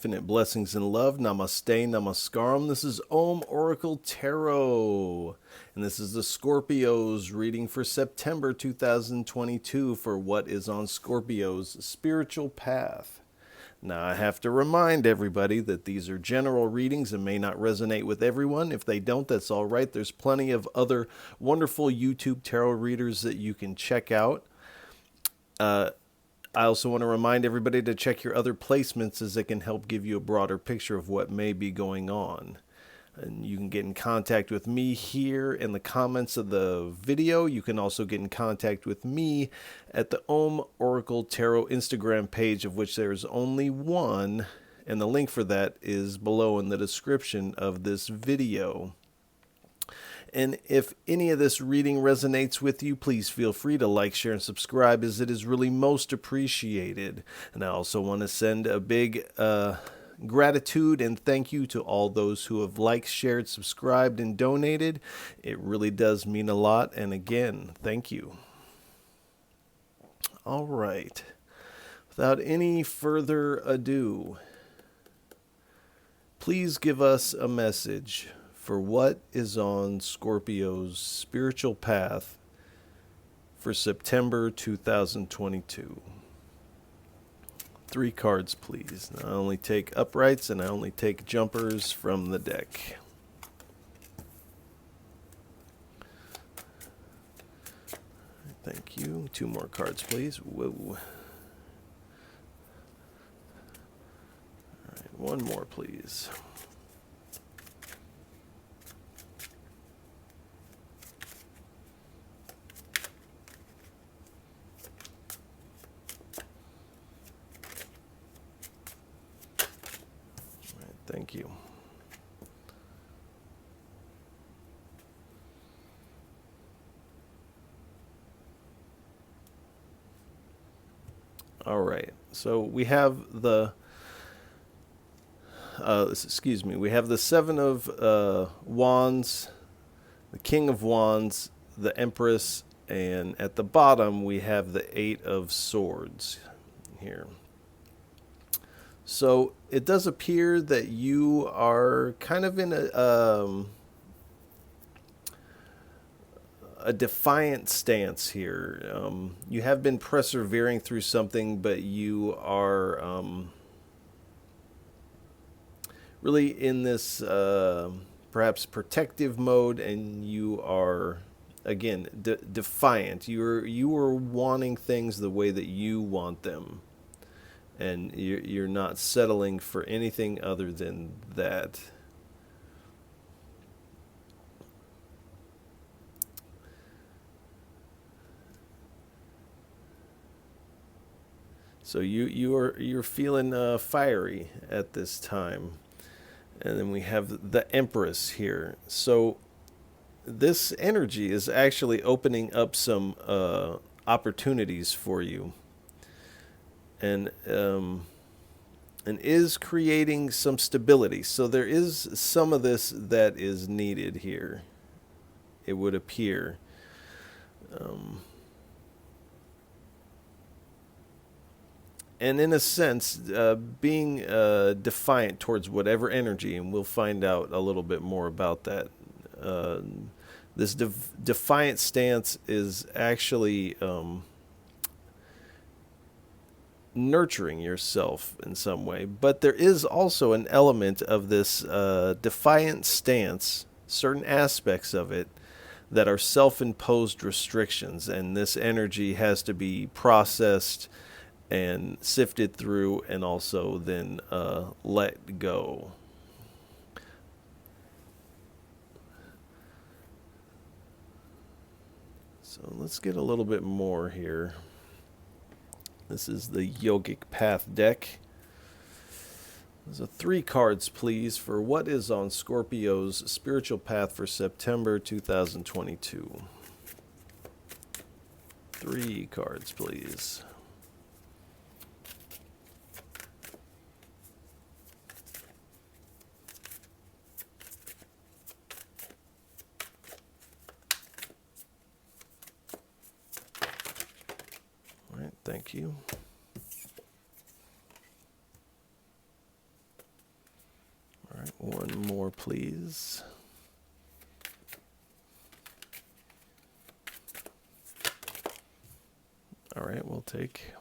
infinite blessings and love. Namaste, namaskaram. This is Om Oracle Tarot, and this is the Scorpios reading for September 2022 for what is on Scorpio's spiritual path. Now, I have to remind everybody that these are general readings and may not resonate with everyone. If they don't, that's all right. There's plenty of other wonderful YouTube tarot readers that you can check out. I also want to remind everybody to check your other placements, as it can help give you a broader picture of what may be going on. And you can get in contact with me here in the comments of the video. You can also get in contact with me at the Om Oracle Tarot Instagram page, of which there is only one, and the link for that is below in the description of this video. And if any of this reading resonates with you, please feel free to like, share, and subscribe, as it is really most appreciated. And I also want to send a big gratitude and thank you to all those who have liked, shared, subscribed, and donated. It really does mean a lot. And again, thank you. All right. Without any further ado, please give us a message for what is on Scorpio's spiritual path for September 2022. 3 cards, please. Now, I only take uprights and I only take jumpers from the deck. Thank you. 2 more cards, please. Whoa. All right, 1 more, please. Thank you. All right. So we have the we have the 7 of Wands, the King of Wands, the Empress, and at the bottom we have the 8 of Swords here. So it does appear that you are kind of in a defiant stance here. You have been persevering through something, but you are really in this perhaps protective mode, and you are again defiant. You are wanting things the way that you want them. And you're not settling for anything other than that. So you're feeling fiery at this time. And then we have the Empress here. So this energy is actually opening up some opportunities for you. And is creating some stability. So there is some of this that is needed here, it would appear. And in a sense, being defiant towards whatever energy, and we'll find out a little bit more about that. This defiant stance is actually nurturing yourself in some way, but there is also an element of this defiant stance, certain aspects of it that are self-imposed restrictions, and this energy has to be processed and sifted through, and also then let go. So let's get a little bit more here. This is the Yogic Path deck. There's 3 cards, please, for what is on Scorpio's spiritual path for September 2022. 3 cards, please. All right, thank you. please. All right, we'll take...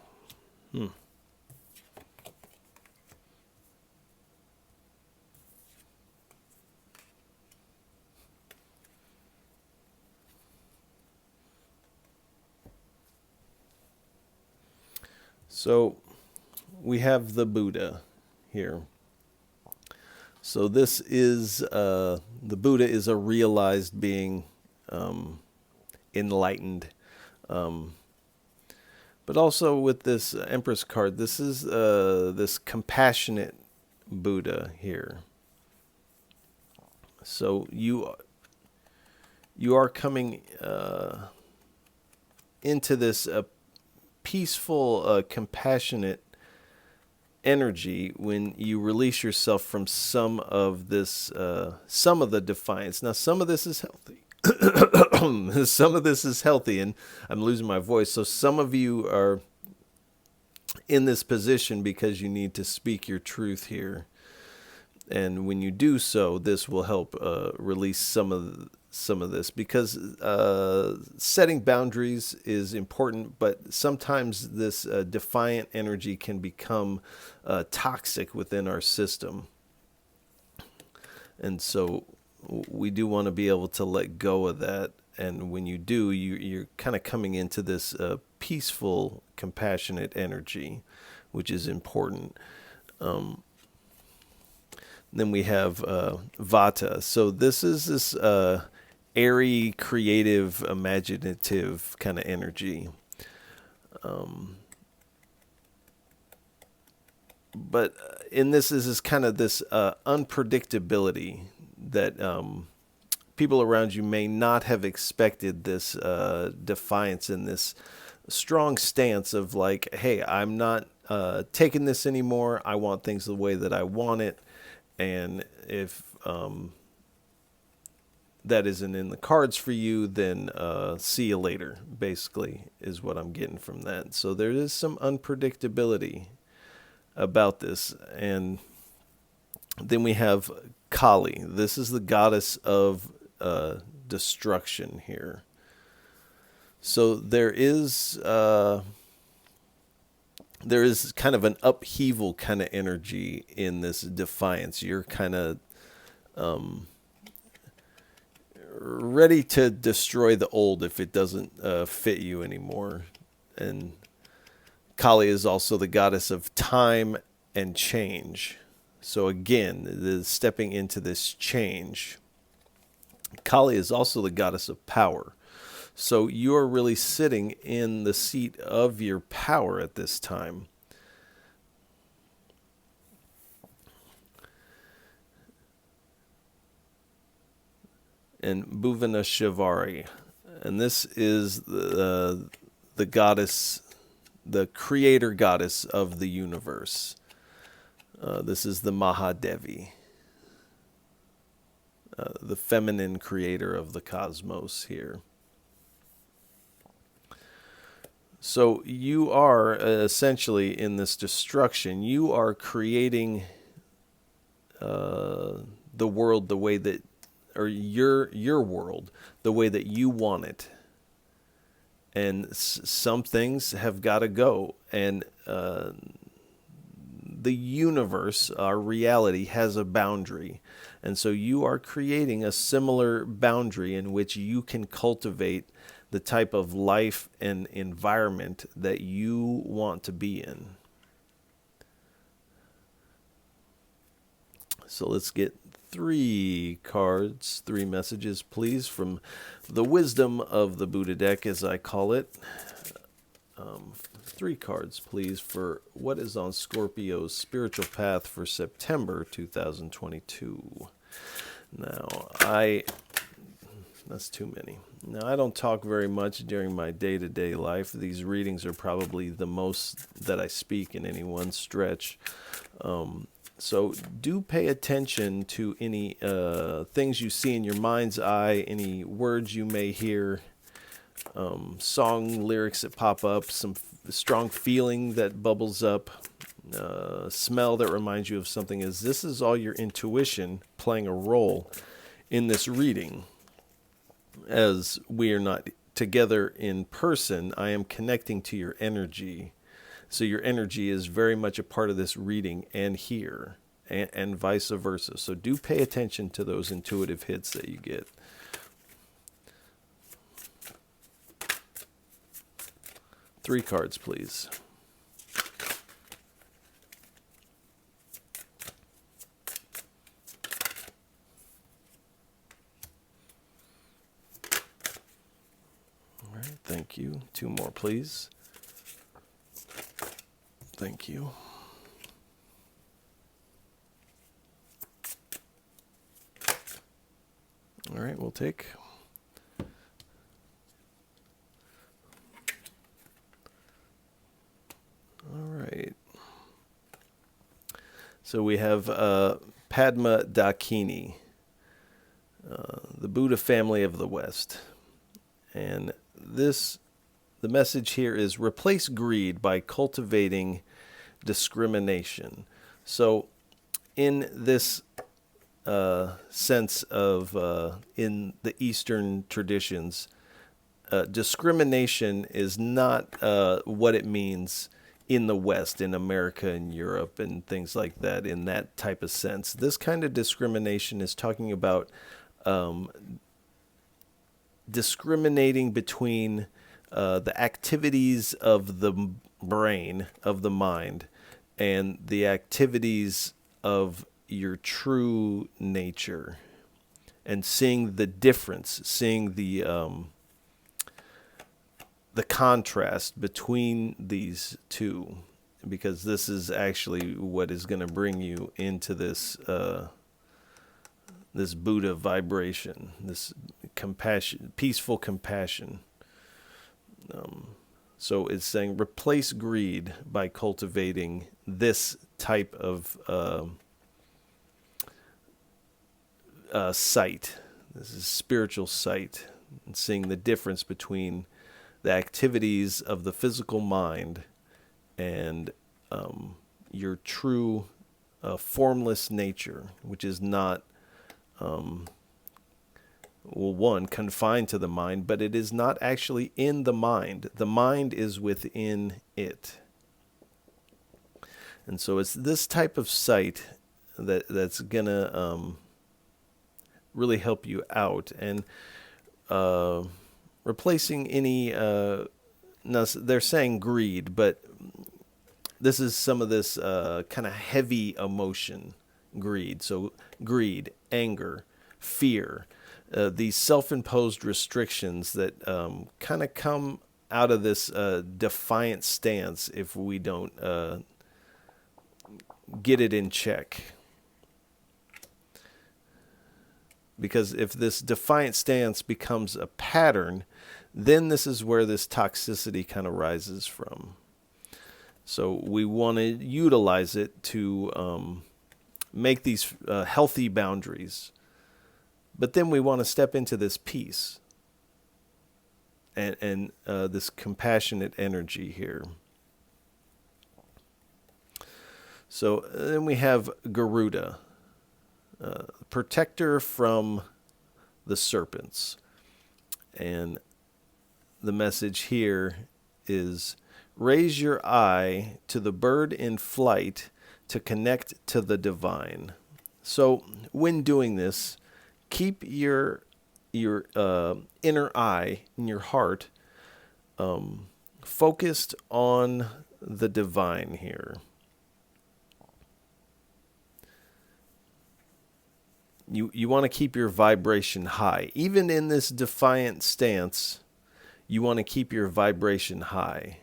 So we have the Buddha here. So this is, the Buddha is a realized being, enlightened. But also with this Empress card, this is this compassionate Buddha here. So you are coming into this peaceful, compassionate energy when you release yourself from some of the defiance. Now, some of this is healthy. Some of this is healthy, and I'm losing my voice. So some of you are in this position because you need to speak your truth here. And when you do so, this will help release some of this, because setting boundaries is important, but sometimes this defiant energy can become toxic within our system. And so we do want to be able to let go of that. And when you do, you're kind of coming into this peaceful, compassionate energy, which is important. Then we have Vata. So this is this airy, creative, imaginative kind of energy. But in this is kind of this unpredictability that people around you may not have expected, this defiance and this strong stance of like, hey, I'm not taking this anymore. I want things the way that I want it. And if that isn't in the cards for you, then see you later, basically, is what I'm getting from that. So there is some unpredictability about this. And then we have Kali. This is the goddess of destruction here. So there is kind of an upheaval kind of energy in this defiance. You're kind of ready to destroy the old if it doesn't fit you anymore. And Kali is also the goddess of time and change. So again, the stepping into this change. Kali is also the goddess of power. So you're really sitting in the seat of your power at this time. And Bhuvaneshwari. And this is the goddess, the creator goddess of the universe. This is the Mahadevi, the feminine creator of the cosmos here. So you are essentially in this destruction. You are creating the world the way that, or your world the way that you want it. And some things have got to go. And the universe, our reality, has a boundary. And so you are creating a similar boundary in which you can cultivate the type of life and environment that you want to be in. So let's get 3 cards, 3 messages, please, from the wisdom of the Buddha deck, as I call it. 3 cards, please, for what is on Scorpio's spiritual path for September 2022. Now, that's too many. Now, I don't talk very much during my day-to-day life. These readings are probably the most that I speak in any one stretch. So do pay attention to any things you see in your mind's eye, any words you may hear, song lyrics that pop up, some strong feeling that bubbles up. smell that reminds you of something, is this is all your intuition playing a role in this reading. As we are not together in person, I am connecting to your energy. So your energy is very much a part of this reading and here, and vice versa. So do pay attention to those intuitive hits that you get. Three cards, please. All right, thank you. Two more, please. Thank you. All right, we'll take. All right. So we have Padma Dakini, the Buddha family of the West. And the message here is replace greed by cultivating discrimination. So in this sense of, in the Eastern traditions, discrimination is not what it means in the West, in America and Europe and things like that, in that type of sense. This kind of discrimination is talking about discriminating between the activities of the brain, of the mind, and the activities of your true nature, and seeing the difference, seeing the contrast between these two, because this is actually what is going to bring you into this this Buddha vibration, this compassion, peaceful compassion. So it's saying replace greed by cultivating this type of sight. This is spiritual sight, and seeing the difference between the activities of the physical mind and your true formless nature, which is not, one, confined to the mind, but it is not actually in the mind. The mind is within it. And so it's this type of sight that's going to really help you out. And replacing any, now they're saying greed, but this is some of this kind of heavy emotion, greed. So greed, anger, fear, these self-imposed restrictions that kind of come out of this defiant stance if we don't get it in check. Because if this defiant stance becomes a pattern, then this is where this toxicity kind of rises from. So we want to utilize it to make these healthy boundaries. But then we want to step into this peace and this compassionate energy here. So then we have Garuda, protector from the serpents. And the message here is raise your eye to the bird in flight to connect to the divine. So when doing this, keep your inner eye in your heart focused on the divine here. You want to keep your vibration high. Even in this defiant stance, you want to keep your vibration high.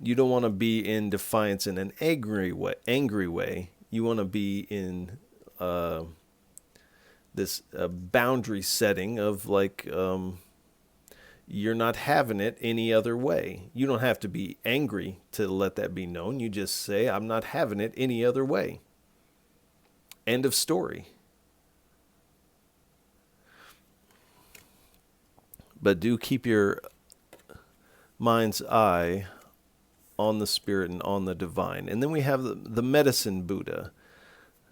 You don't want to be in defiance in an angry way. You want to be in this boundary setting of like you're not having it any other way. You don't have to be angry to let that be known. You just say, I'm not having it any other way. End of story. But do keep your mind's eye on the spirit and on the divine. And then we have the medicine Buddha.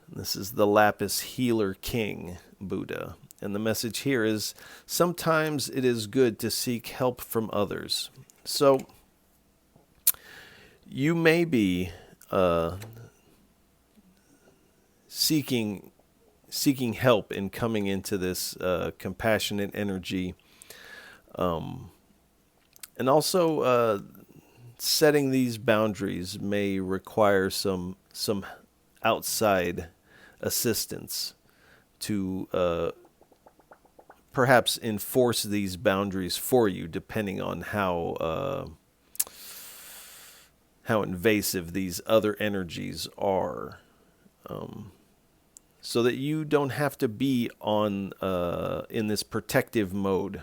This is the Lapis Healer King Buddha. And the message here is, sometimes it is good to seek help from others. So you may be seeking help in coming into this compassionate energy. And also setting these boundaries may require some outside assistance to perhaps enforce these boundaries for you, depending on how invasive these other energies are, so that you don't have to be on in this protective mode.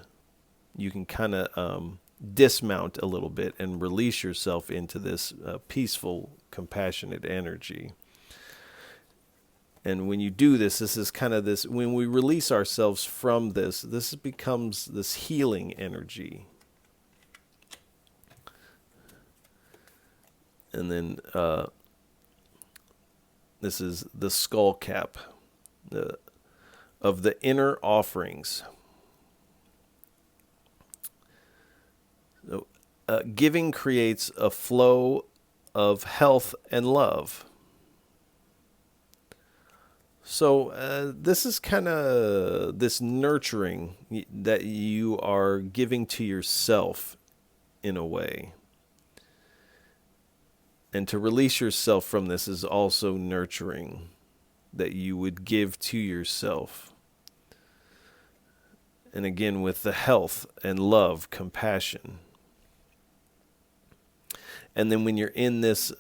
You can kind of dismount a little bit and release yourself into this peaceful, compassionate energy. And when you do this, this is kind of this, when we release ourselves from this becomes this healing energy. And then this is the skull cap of the inner offerings. So, giving creates a flow of health and love. So this is kind of this nurturing that you are giving to yourself in a way. And to release yourself from this is also nurturing that you would give to yourself. And again, with the health and love, compassion. And then when you're in this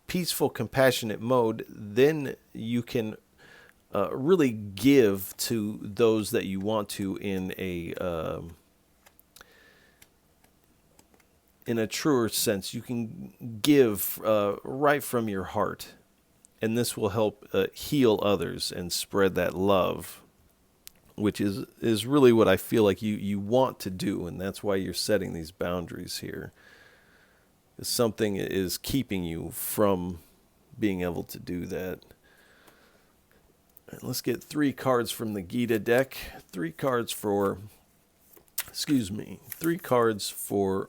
peaceful, compassionate mode, then you can really give to those that you want to in a truer sense. You can give right from your heart, and this will help heal others and spread that love, which is really what I feel like you want to do, and that's why you're setting these boundaries here. Something is keeping you from being able to do that. Let's get 3 cards from the Gita deck. 3 cards for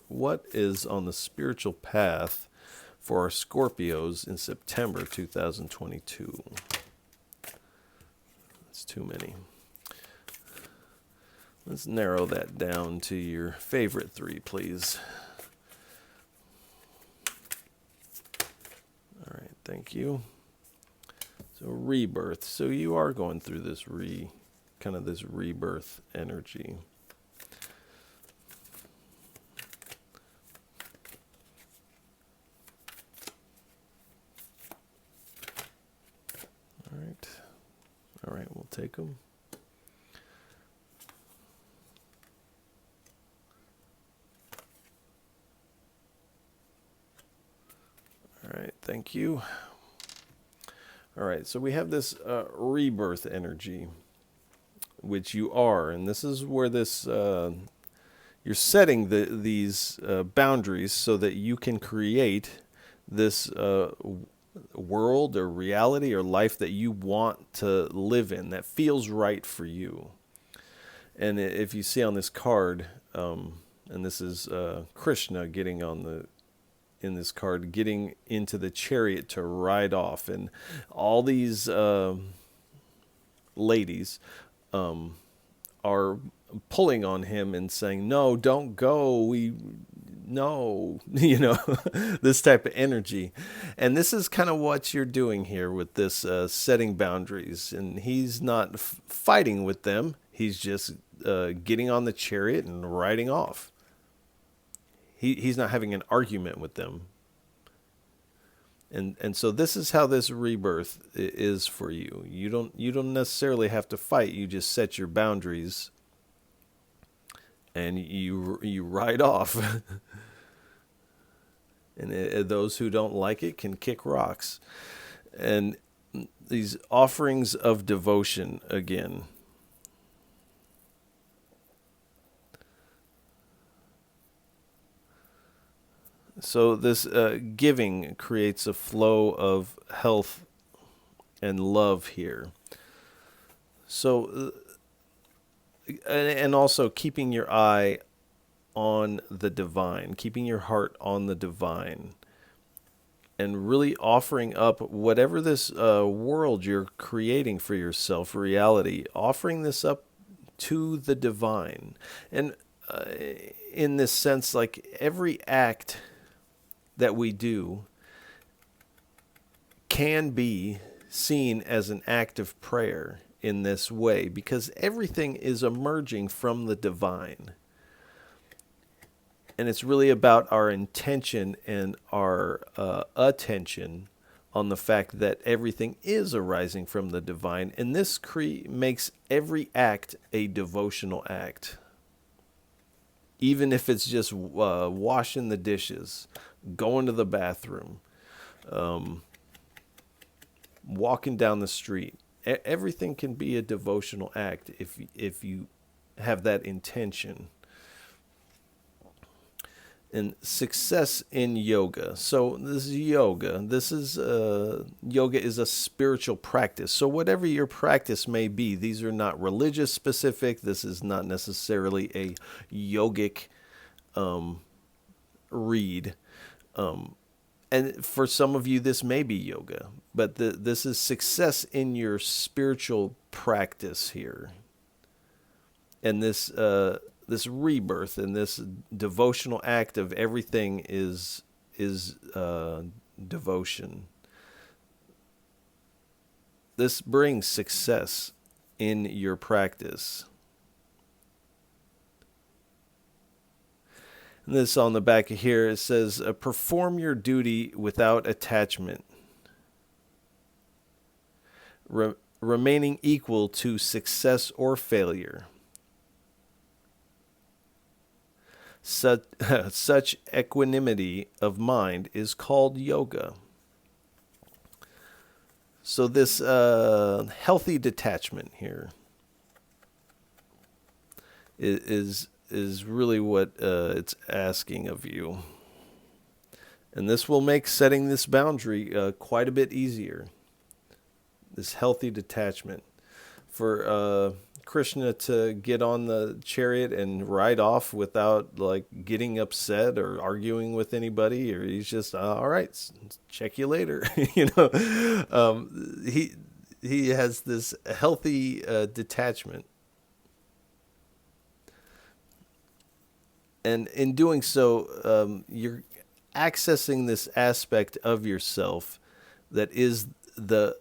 what is on the spiritual path for our Scorpios in September 2022. That's too many. Let's narrow that down to your favorite 3, please. All right, thank you. So rebirth. So you are going through this this rebirth energy. All right, we'll take them. All right, thank you. All right, so we have this rebirth energy, which you are, and this is where this you're setting these boundaries so that you can create this world or reality or life that you want to live in, that feels right for you. And if you see on this card, and this is Krishna getting in this card, getting into the chariot to ride off, and all these ladies are pulling on him and saying, "No, don't go. No," this type of energy. And this is kind of what you're doing here with this setting boundaries. And he's not fighting with them. He's just getting on the chariot and riding off. He's not having an argument with them. And so this is how this rebirth is for you. You don't necessarily have to fight. You just set your boundaries and you ride off. And those who don't like it can kick rocks. And these offerings of devotion again. So this giving creates a flow of health and love here. So, and also keeping your eye on the divine, keeping your heart on the divine, and really offering up whatever this world you're creating for yourself, reality, offering this up to the divine. And in this sense, like every act that we do can be seen as an act of prayer in this way, because everything is emerging from the divine. And it's really about our intention and our attention on the fact that everything is arising from the divine. And this makes every act a devotional act. Even if it's just washing the dishes, going to the bathroom, walking down the street. Everything can be a devotional act if you have that intention. And success in yoga. So this is yoga. Yoga is a spiritual practice. So whatever your practice may be, these are not religious specific. This is not necessarily a yogic read. And for some of you, this may be yoga, but this is success in your spiritual practice here. And this rebirth and this devotional act of everything is devotion. This brings success in your practice. And this on the back of here, it says, perform your duty without attachment, remaining equal to success or failure. Such equanimity of mind is called yoga. So this healthy detachment here is really what it's asking of you. And this will make setting this boundary quite a bit easier. This healthy detachment. For Krishna to get on the chariot and ride off without like getting upset or arguing with anybody, or he's just all right, check you later. He has this healthy detachment, and in doing so, you're accessing this aspect of yourself that is the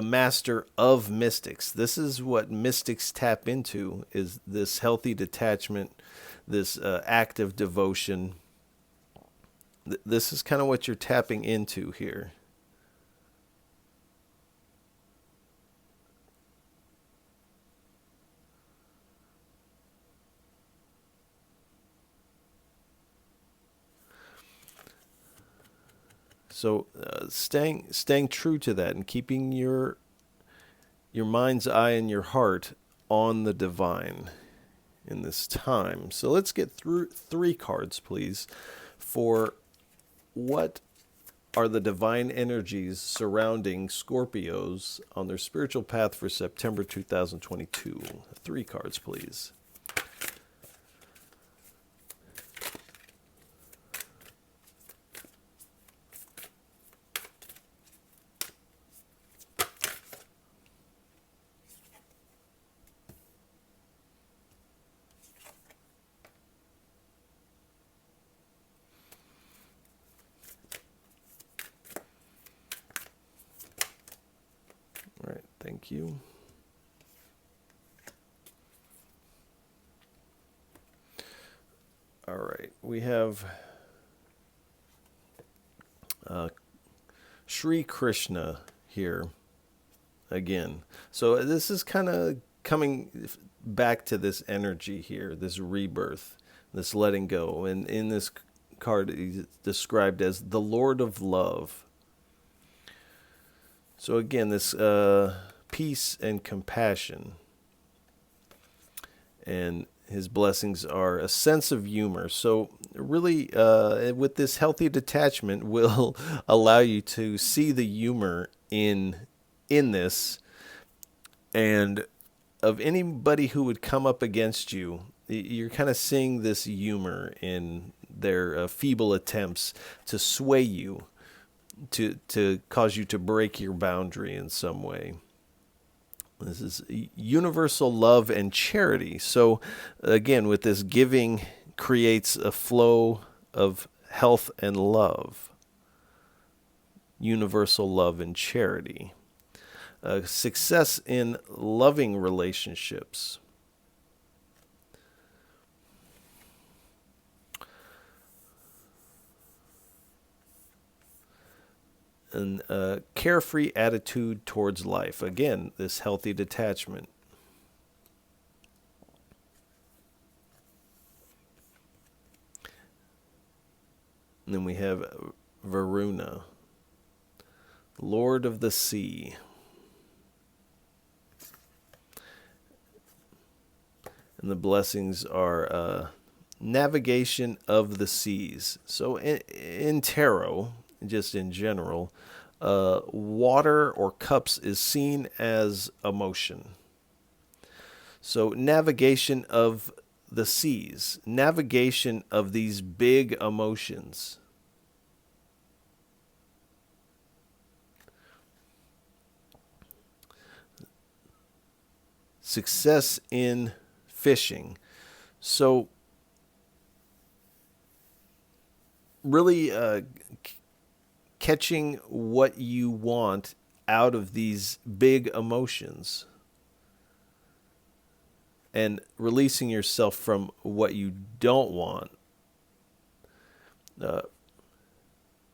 master of mystics. This is what mystics tap into, is this healthy detachment, this act of devotion. This is kind of what you're tapping into here. So staying true to that and keeping your mind's eye and your heart on the divine in this time. So let's get through 3 cards, please, for what are the divine energies surrounding Scorpios on their spiritual path for September 2022. 3 cards, please. All right, thank you. All right, we have Sri Krishna here again. So this is kind of coming back to this energy here, this rebirth, this letting go. And in this card, he's described as the Lord of Love. So again, this peace and compassion. And his blessings are a sense of humor. So really, with this healthy detachment, will allow you to see the humor in this, and of anybody who would come up against you. You're kind of seeing this humor in their feeble attempts to sway you, to cause you to break your boundary in some way. This is universal love and charity. So, again, with this, giving creates a flow of health and love. Universal love and charity. Success in loving relationships. And carefree attitude towards life. Again, this healthy detachment. And then we have Varuna, Lord of the Sea. And the blessings are navigation of the seas. So in tarot, just in general, water or cups is seen as emotion. So navigation of the seas, navigation of these big emotions. Success in fishing. So really catching what you want out of these big emotions and releasing yourself from what you don't want.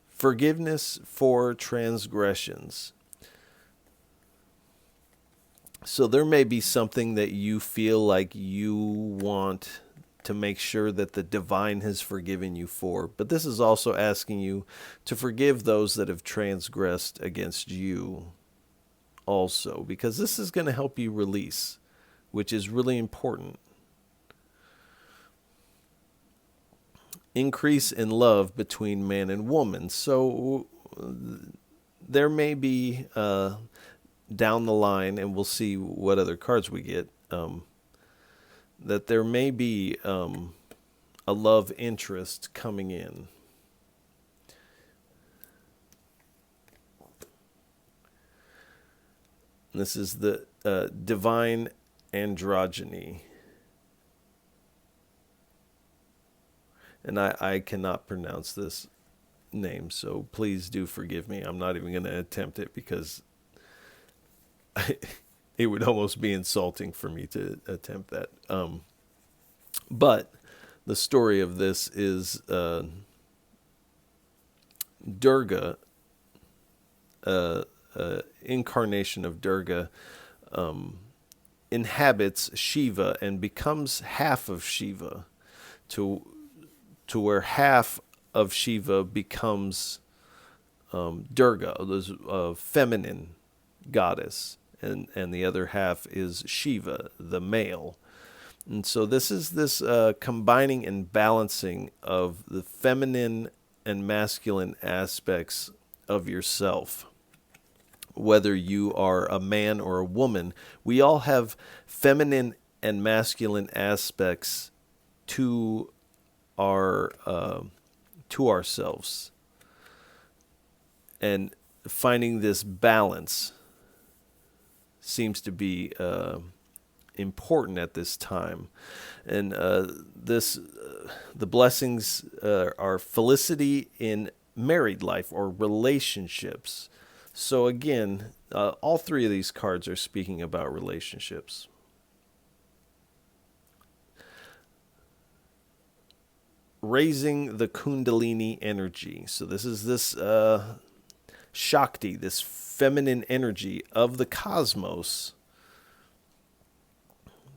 Forgiveness for transgressions. So there may be something that you feel like you want to make sure that the divine has forgiven you for. But this is also asking you to forgive those that have transgressed against you also, because this is going to help you release, which is really important. Increase in love between man and woman. So there may be down the line, and we'll see what other cards we get, that there may be a love interest coming in. This is the divine androgyny. And I cannot pronounce this name, so please do forgive me. I'm not even going to attempt it because it would almost be insulting for me to attempt that. But the story of this is Durga, incarnation of Durga, inhabits Shiva and becomes half of Shiva, to where half of Shiva becomes Durga, the feminine goddess, and the other half is Shiva, the male. And so this is this combining and balancing of the feminine and masculine aspects of yourself. Whether you are a man or a woman, we all have feminine and masculine aspects to our to ourselves. And finding this balance seems to be important at this time. And the blessings are felicity in married life or relationships. So again, all three of these cards are speaking about relationships. Raising the Kundalini energy. So this is this Shakti, this feminine energy of the cosmos,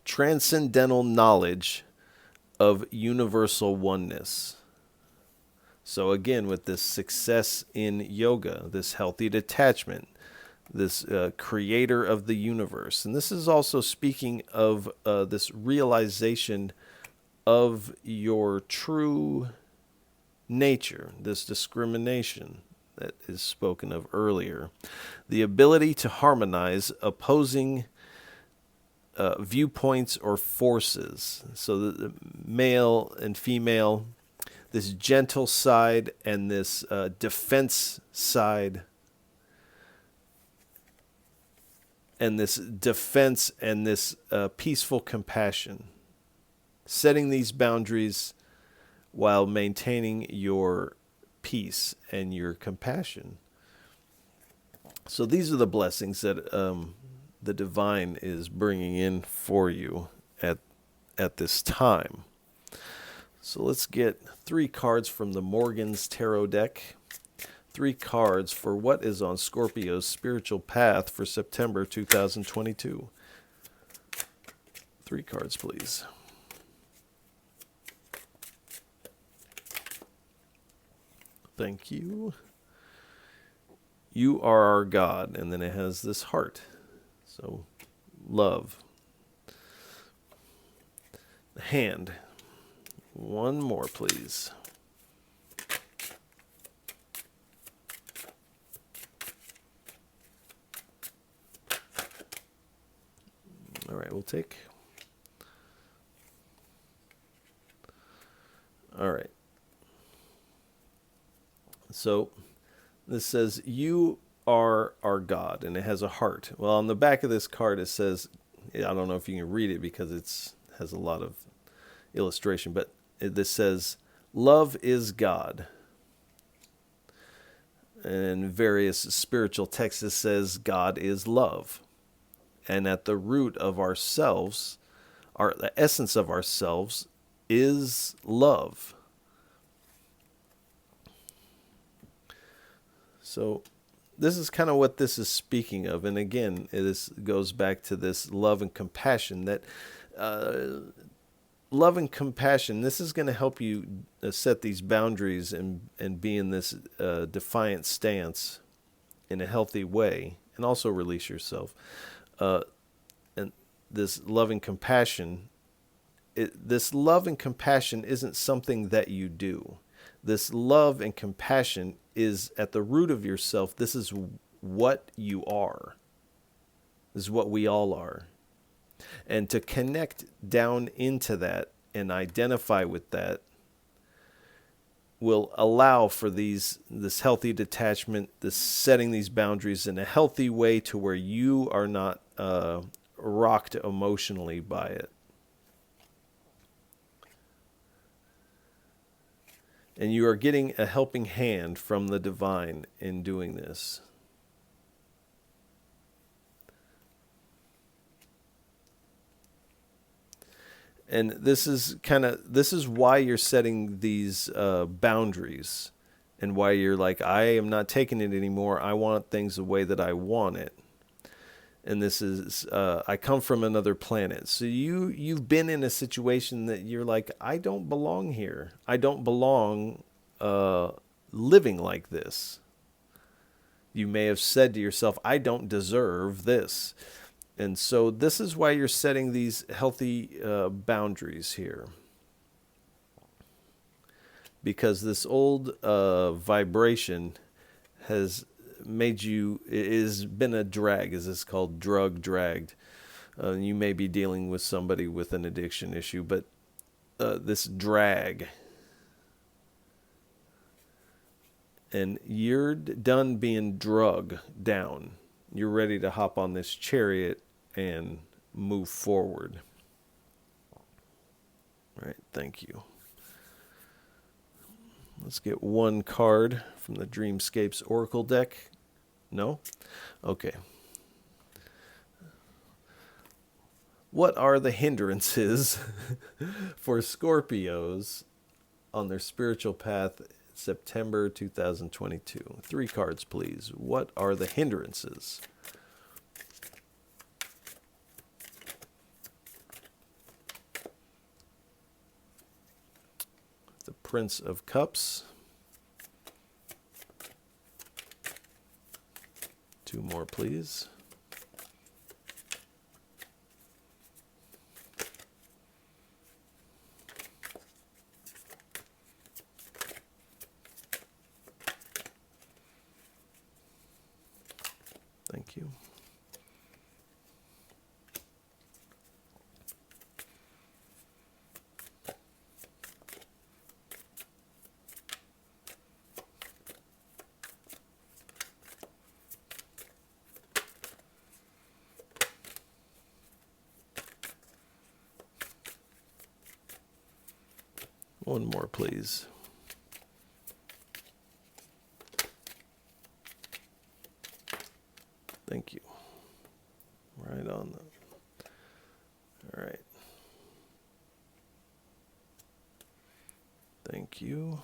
transcendental knowledge of universal oneness. So again, with this success in yoga, this healthy detachment, this creator of the universe. And this is also speaking of this realization of your true nature, this discrimination that is spoken of earlier, the ability to harmonize opposing viewpoints or forces. So the male and female, this gentle side and this defense side, and this defense and this peaceful compassion. Setting these boundaries while maintaining your peace and your compassion. So these are the blessings that the divine is bringing in for you at this time. So let's get 3 cards from the Morgan's Tarot deck. 3 cards for what is on Scorpio's spiritual path for September 2022. 3 cards, please. Thank you. You are our God. And then it has this heart. So, love. Hand. 1 more, please. All right, we'll take. All right. So this says, you are our God, and it has a heart. Well, on the back of this card, it says, I don't know if you can read it because it has a lot of illustration, but this says, love is God. And in various spiritual texts, it says, God is love. And at the root of ourselves, the essence of ourselves is love. So this is kind of what this is speaking of. And again, goes back to this love and compassion. That love and compassion, this is going to help you set these boundaries and be in this defiant stance in a healthy way, and also release yourself. And this love and compassion, this love and compassion isn't something that you do. This love and compassion is at the root of yourself. This is what you are. This is what we all are. And to connect down into that and identify with that will allow for this healthy detachment, this setting these boundaries in a healthy way to where you are not rocked emotionally by it. And you are getting a helping hand from the divine in doing this. And this is why you're setting these boundaries, and why you're like, I am not taking it anymore. I want things the way that I want it. And this is, I come from another planet. So you've been in a situation that you're like, I don't belong here. I don't belong living like this. You may have said to yourself, I don't deserve this. And so this is why you're setting these healthy boundaries here. Because this old vibration has been a drag, as it's called, dragged. You may be dealing with somebody with an addiction issue, but this drag. And you're done being drug down. You're ready to hop on this chariot and move forward. All right, thank you. Let's get 1 card from the Dreamscapes Oracle deck. No? Okay. What are the hindrances for Scorpios on their spiritual path September 2022? 3 cards, please. What are the hindrances? The Prince of Cups. 2 more, please. Thank you. One more, please. Thank you. Right on the. All right. Thank you.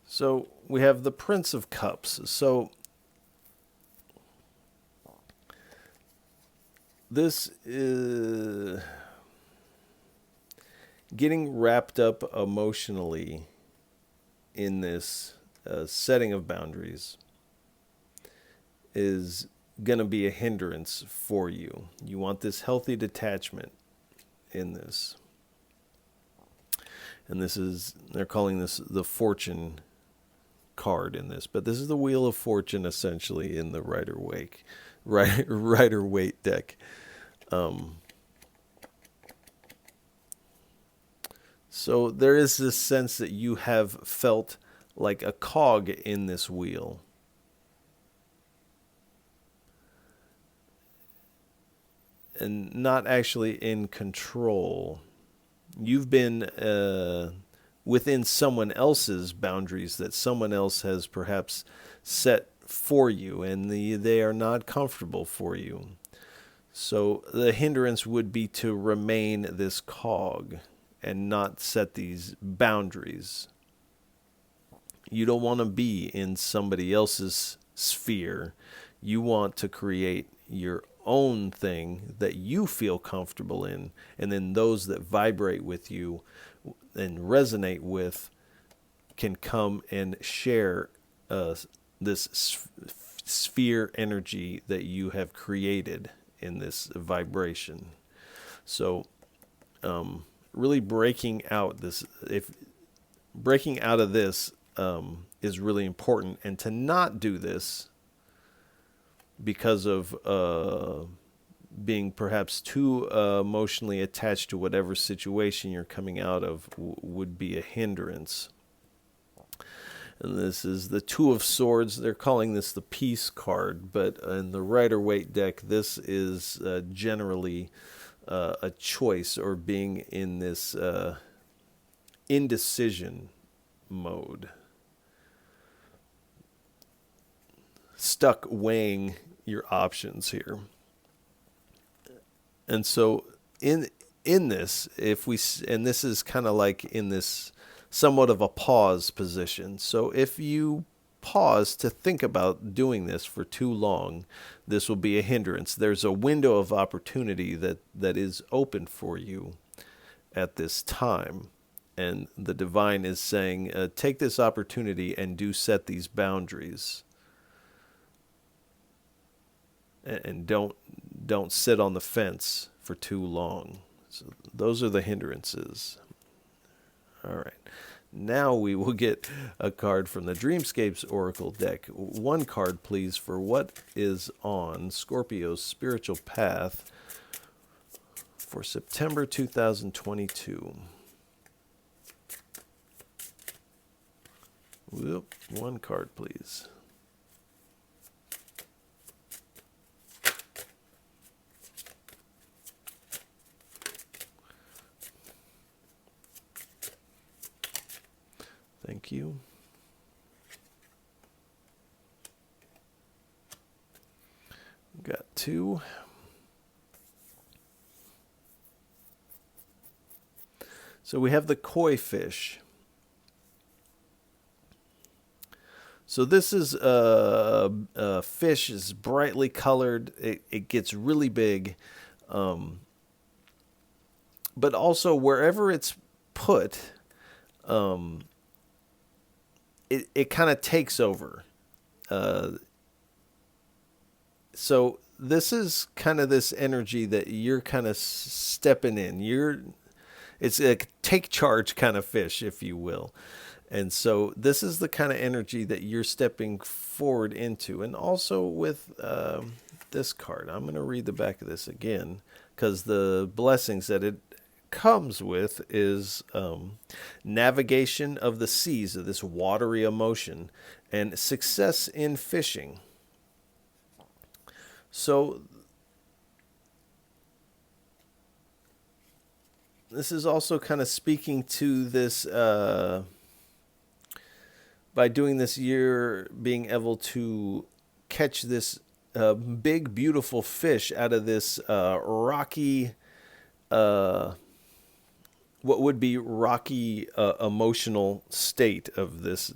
So we have the Prince of Cups. So this is getting wrapped up emotionally in this setting of boundaries is going to be a hindrance for you. You want this healthy detachment in this. And this is, they're calling this the fortune card in this, but this is the Wheel of Fortune essentially in the Rider-Waite deck. So there is this sense that you have felt like a cog in this wheel. And not actually in control. You've been within someone else's boundaries that someone else has perhaps set for you, and they are not comfortable for you. So the hindrance would be to remain this cog and not set these boundaries. You don't want to be in somebody else's sphere. You want to create your own thing that you feel comfortable in, and then those that vibrate with you and resonate with can come and share this sphere energy that you have created in this vibration. So really breaking out of this is really important, and to not do this because of being perhaps too emotionally attached to whatever situation you're coming out of would be a hindrance. And this is the Two of Swords. They're calling this the Peace card, but in the Rider-Waite deck, this is generally a choice, or being in this indecision mode. Stuck weighing your options here. And so in this, and this is kind of like in this somewhat of a pause position. So if you pause to think about doing this for too long, this will be a hindrance. There's a window of opportunity that is open for you at this time. And the divine is saying, take this opportunity and do set these boundaries. And don't sit on the fence for too long. So those are the hindrances. All right. Now we will get a card from the Dreamscapes Oracle deck. One card, please, for what is on Scorpio's spiritual path for September 2022. Whoop, one card, please. Thank you. Got two. So we have the koi fish. So this is a fish is brightly colored. It gets really big. But also wherever it's put, it kind of takes over. So this is kind of this energy that you're kind of stepping in. It's a take charge kind of fish, if you will. And so this is the kind of energy that you're stepping forward into. And also with this card, I'm going to read the back of this again, because the blessings that it comes with is navigation of the seas, of this watery emotion, and success in fishing. So this is also kind of speaking to this, by doing this, you're being able to catch this big, beautiful fish out of this rocky, what would be rocky emotional state of this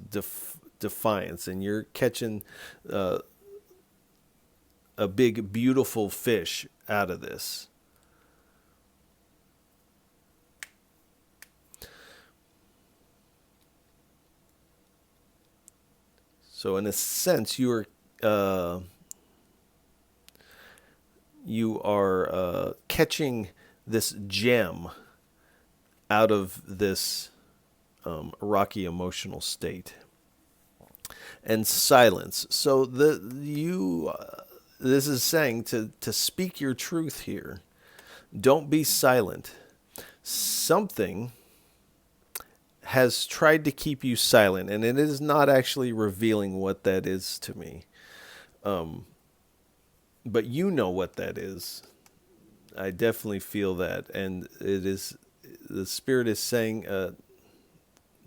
defiance. And you're catching a big, beautiful fish out of this. So in a sense, you are catching this gem out of this rocky emotional state. And silence. So this is saying to speak your truth here. Don't be silent. Something has tried to keep you silent, and it is not actually revealing what that is to me. But you know what that is. I definitely feel that. And the Spirit is saying,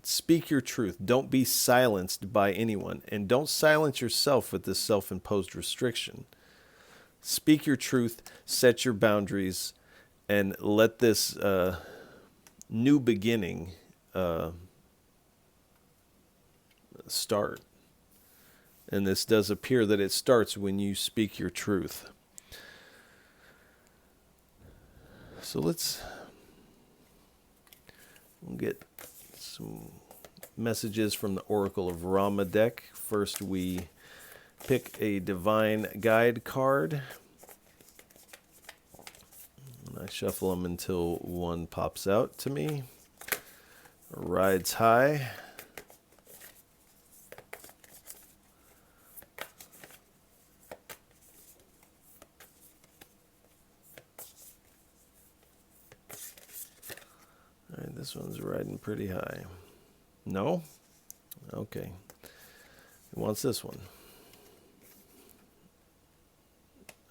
speak your truth. Don't be silenced by anyone. And don't silence yourself with this self-imposed restriction. Speak your truth, set your boundaries, and let this new beginning start. And this does appear that it starts when you speak your truth. So we'll get some messages from the Oracle of Rama deck. First, we pick a Divine Guide card. And I shuffle them until one pops out to me. Rides high. All right, this one's riding pretty high. No? Okay. He wants this one.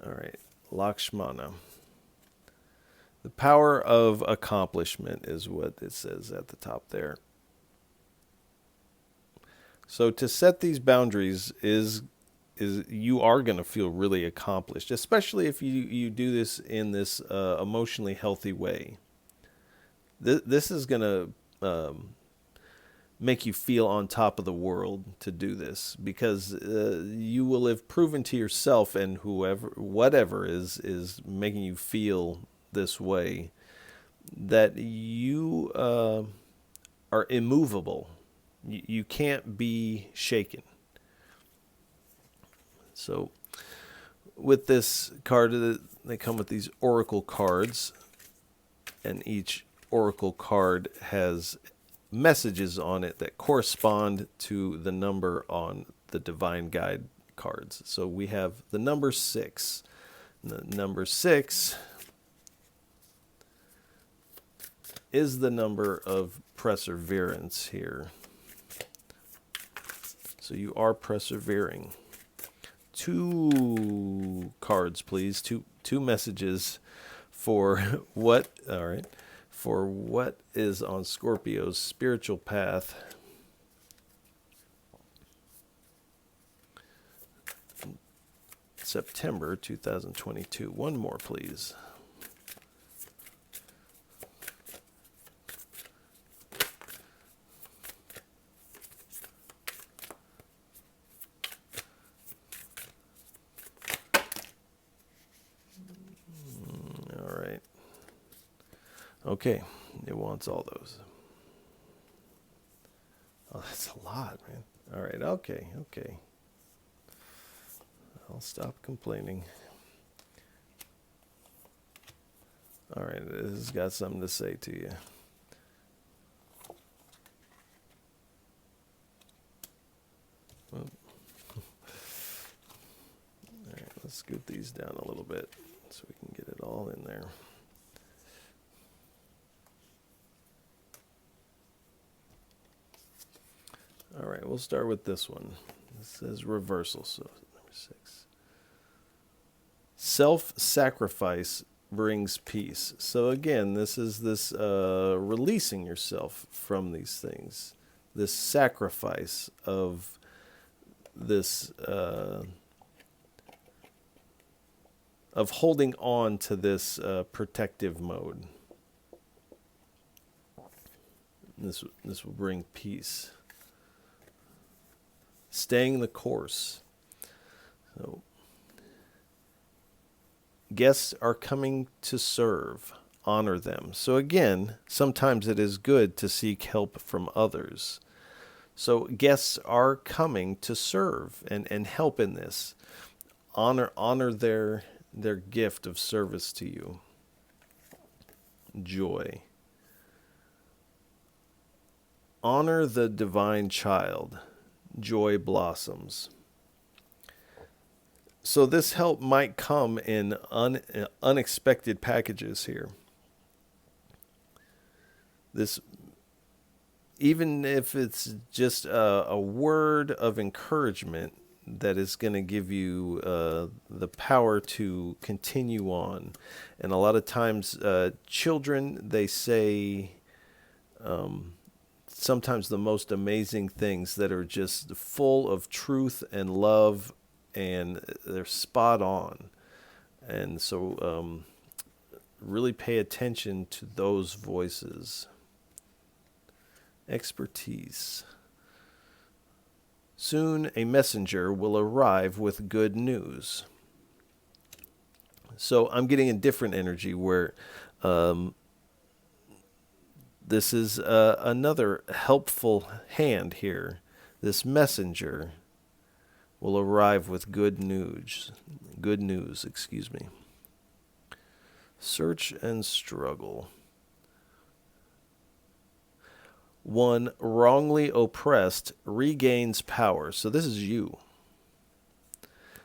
All right, Lakshmana. The power of accomplishment is what it says at the top there. So to set these boundaries is you are going to feel really accomplished, especially if you do this in this emotionally healthy way. This is going to make you feel on top of the world to do this, because you will have proven to yourself and whatever is making you feel this way, that you are immovable. You can't be shaken. So with this card, they come with these oracle cards, and each oracle card has messages on it that correspond to the number on the Divine Guide cards. So we have the number 6. The number 6 is the number of perseverance here. So you are persevering. 2 cards, please. Two messages for what? All right. For what is on Scorpio's spiritual path. September 2022. One more, please. All right. Okay, it wants all those. Oh, that's a lot, man. All right, okay. I'll stop complaining. All right, this has got something to say to you. scoot these down a little bit so we can get it all in there. All right, we'll start with this one. This says reversal, so number 6. Self-sacrifice brings peace. So again, this is this releasing yourself from these things. This sacrifice of this, of holding on to this protective mode. This will bring peace. Staying the course. So, guests are coming to serve. Honor them. So again, sometimes it is good to seek help from others. So guests are coming to serve and help in this. Honor their gift of service to you. Joy. Honor the divine child. Joy blossoms. So this help might come in unexpected packages here. This, even if it's just a word of encouragement that is going to give you the power to continue on. And a lot of times children, they say sometimes the most amazing things that are just full of truth and love, and they're spot on. And so really pay attention to those voices. Expertise. Soon a messenger will arrive with good news. So I'm getting a different energy where this is another helpful hand here. This messenger will arrive with good news. Good news, excuse me. Search and struggle. One wrongly oppressed regains power. So this is you.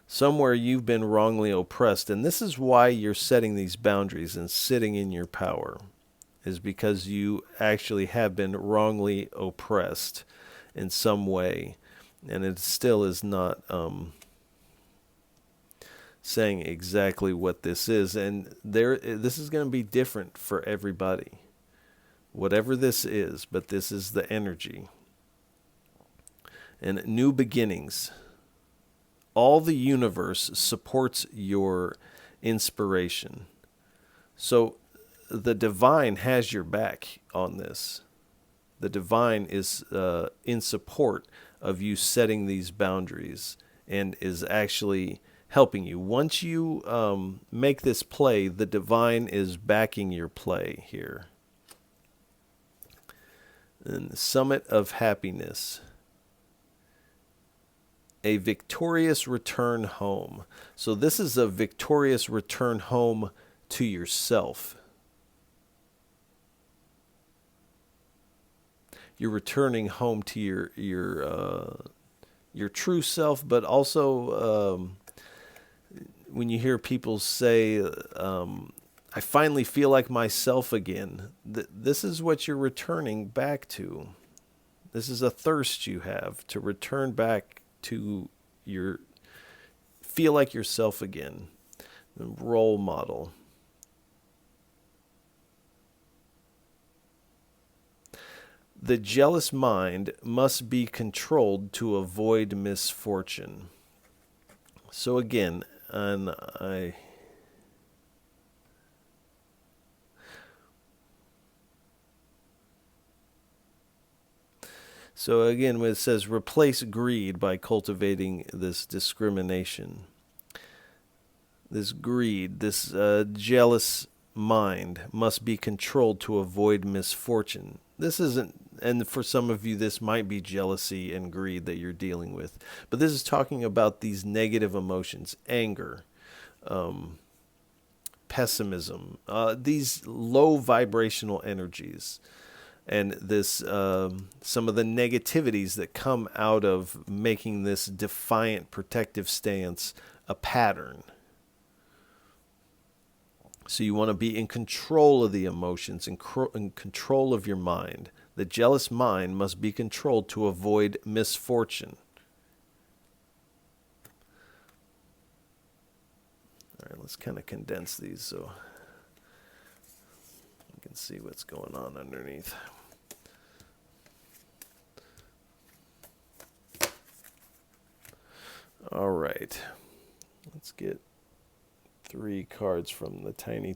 Somewhere you've been wrongly oppressed, and this is why you're setting these boundaries and sitting in your power, is because you actually have been wrongly oppressed in some way, and it still is not saying exactly what this is. And this is going to be different for everybody, whatever this is, but this is the energy. And new beginnings. All the universe supports your inspiration. So the divine has your back on this. The divine is in support of you setting these boundaries and is actually helping you. Once you make this play, the divine is backing your play here. And the summit of happiness. A victorious return home. So this is a victorious return home to yourself. You're returning home to your true self, but also when you hear people say, I finally feel like myself again, this is what you're returning back to. This is a thirst you have to return back to feel like yourself again. The role model. The jealous mind must be controlled to avoid misfortune. So again, when it says replace greed by cultivating this discrimination, this greed, this jealous mind must be controlled to avoid misfortune. This isn't, and for some of you, this might be jealousy and greed that you're dealing with. But this is talking about these negative emotions, anger, pessimism, these low vibrational energies. And this, some of the negativities that come out of making this defiant, protective stance a pattern. So you want to be in control of the emotions, in control of your mind. The jealous mind must be controlled to avoid misfortune. All right, let's kind of condense these so you can see what's going on underneath. All right, let's get 3 cards from the tiny.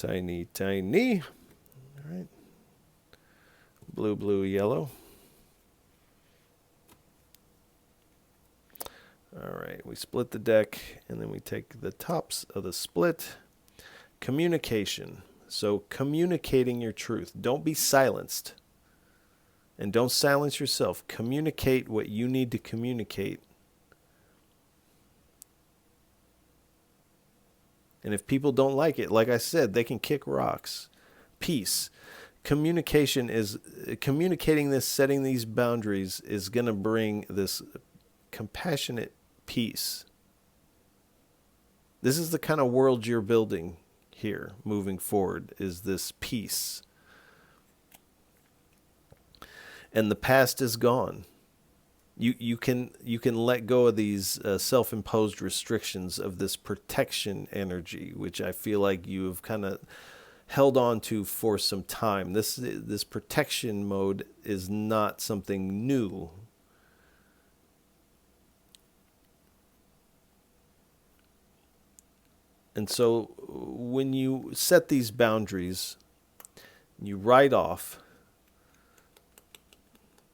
All right, blue, yellow. All right, we split the deck, and then we take the tops of the split. Communication. So communicating your truth. Don't be silenced. And don't silence yourself. Communicate what you need to communicate. And if people don't like it, like I said, they can kick rocks. Peace. Communication is communicating this, setting these boundaries is going to bring this compassionate peace. This is the kind of world you're building here moving forward, is this peace. And the past is gone. You can let go of these self-imposed restrictions of this protection energy, which I feel like you've kind of held on to for some time. This protection mode is not something new. And so when you set these boundaries, you write off,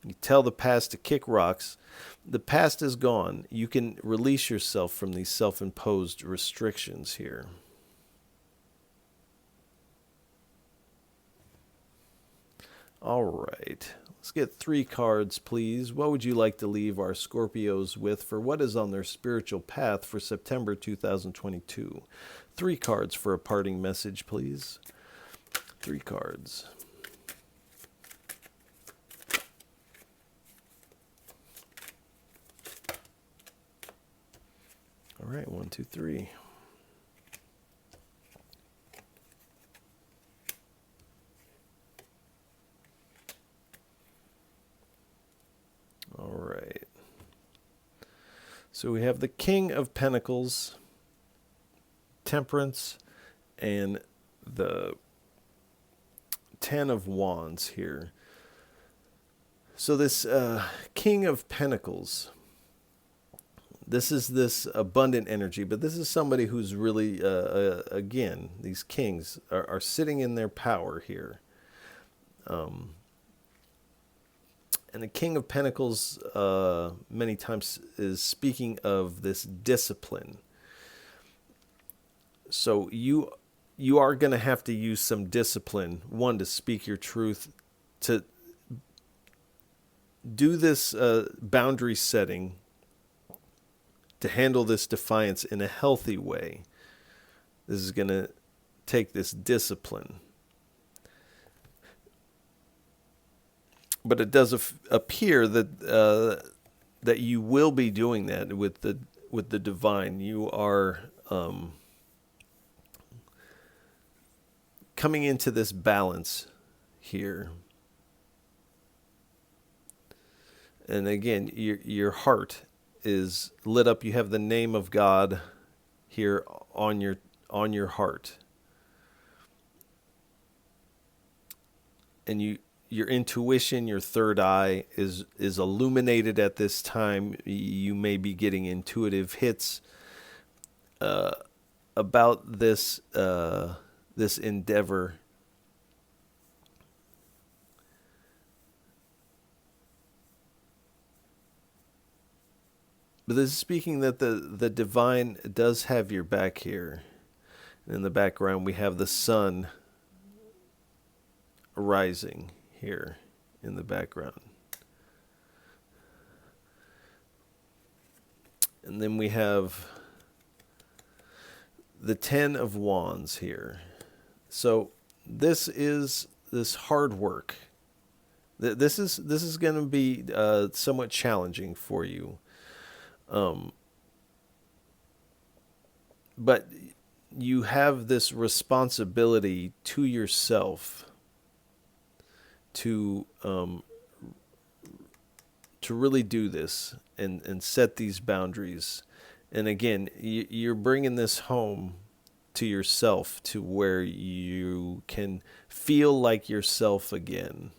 you tell the past to kick rocks, the past is gone. You can release yourself from these self-imposed restrictions here. All right. Let's get 3 cards, please. What would you like to leave our Scorpios with for what is on their spiritual path for September 2022? 3 cards for a parting message, please. 3 cards. All right, 1, 2, 3. All right. So we have the King of Pentacles, Temperance, and the 10 of Wands here. So this King of Pentacles, this is this abundant energy, but this is somebody who's really, again, these kings are sitting in their power here. And the King of Pentacles many times is speaking of this discipline. So you are going to have to use some discipline, one, to speak your truth, to do this boundary setting, to handle this defiance in a healthy way. This is going to take this discipline. But it does appear that that you will be doing that with the divine. You are coming into this balance here. And again, your heart is lit up. You have the name of God here on your heart. And your intuition, your third eye is illuminated at this time. You may be getting intuitive hits about this this endeavor. But this is speaking that the divine does have your back here. In the background, we have the sun rising here in the background. And then we have the 10 of Wands here. So this is this hard work. This is going to be somewhat challenging for you. But you have this responsibility to yourself to really do this and set these boundaries. And again, you're bringing this home to yourself to where you can feel like yourself again.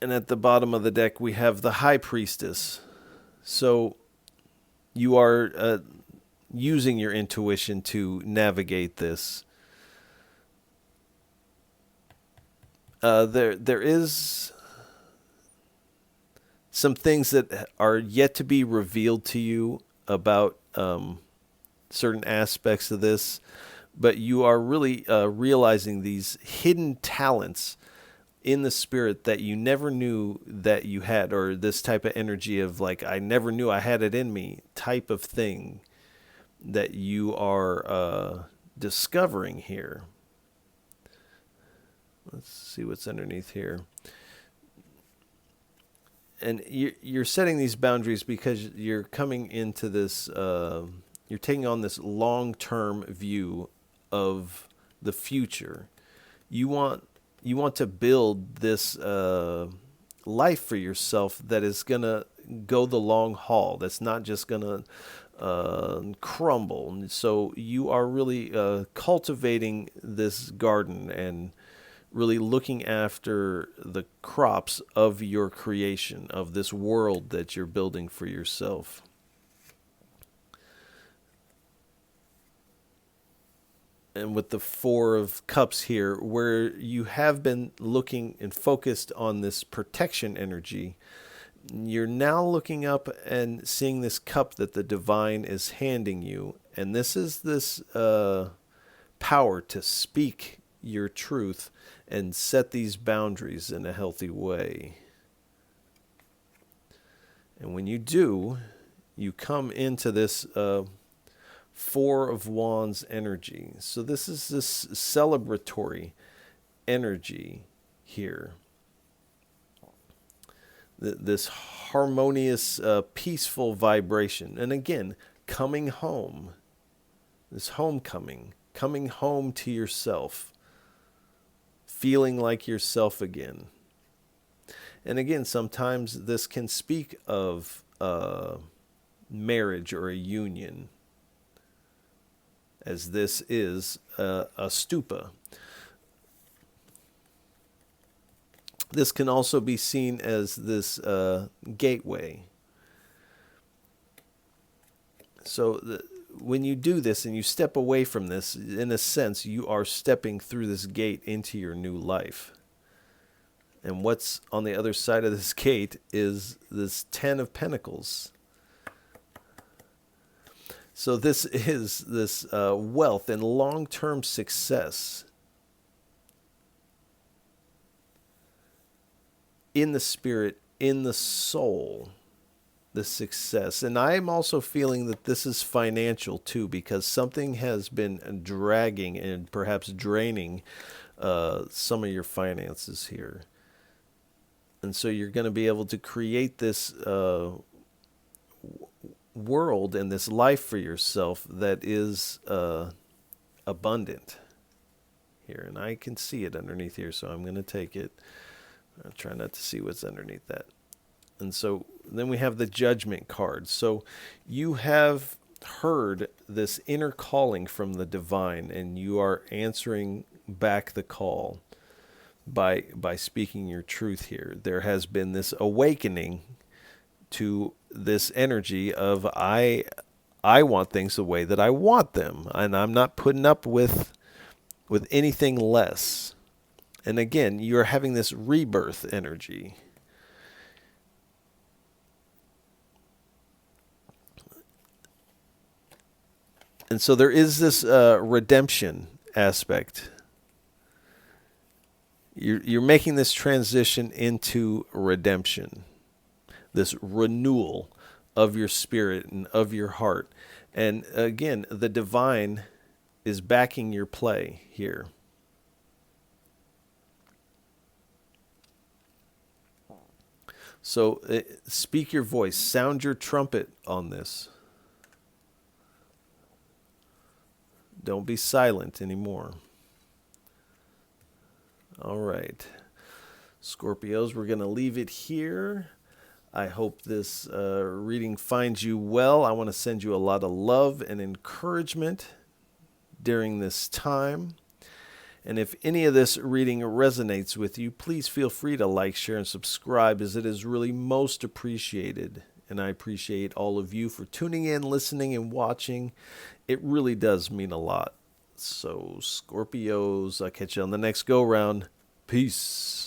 And at the bottom of the deck, we have the High Priestess. So you are using your intuition to navigate this. There is some things that are yet to be revealed to you about certain aspects of this, but you are really realizing these hidden talents in the spirit that you never knew that you had, or this type of energy of like, I never knew I had it in me type of thing that you are discovering here. Let's see what's underneath here. And you're setting these boundaries because you're coming into this, you're taking on this long-term view of the future. You want to build this life for yourself that is going to go the long haul, that's not just going to crumble. And so you are really cultivating this garden and really looking after the crops of your creation, of this world that you're building for yourself. And with the Four of Cups here, where you have been looking and focused on this protection energy, you're now looking up and seeing this cup that the divine is handing you. And this is this power to speak your truth and set these boundaries in a healthy way. And when you do, you come into this Four of Wands energy. So this is this celebratory energy here. This harmonious, peaceful vibration. And again, coming home. This homecoming. Coming home to yourself. Feeling like yourself again. And again, sometimes this can speak of marriage or a union, as this is a stupa. This can also be seen as this gateway. So when you do this and you step away from this, in a sense, you are stepping through this gate into your new life. And what's on the other side of this gate is this Ten of Pentacles. So this is this wealth and long-term success in the spirit, in the soul, the success. And I'm also feeling that this is financial too, because something has been dragging and perhaps draining some of your finances here. And so you're going to be able to create this world and this life for yourself that is abundant here. And I can see it underneath here, so I'm going to take it. I'll try not to see what's underneath that. And so then we have the Judgment card. So you have heard this inner calling from the divine, and you are answering back the call by speaking your truth here. There has been this awakening to this energy of I want things the way that I want them, and I'm not putting up with anything less. And again, you're having this rebirth energy. And so there is this redemption aspect. You're making this transition into redemption, this renewal of your spirit and of your heart. And again, the divine is backing your play here. So speak your voice, sound your trumpet on this. Don't be silent anymore. All right. Scorpios, we're going to leave it here. I hope this reading finds you well. I want to send you a lot of love and encouragement during this time. And if any of this reading resonates with you, please feel free to like, share, and subscribe, as it is really most appreciated. And I appreciate all of you for tuning in, listening, and watching. It really does mean a lot. So, Scorpios, I'll catch you on the next go-round. Peace.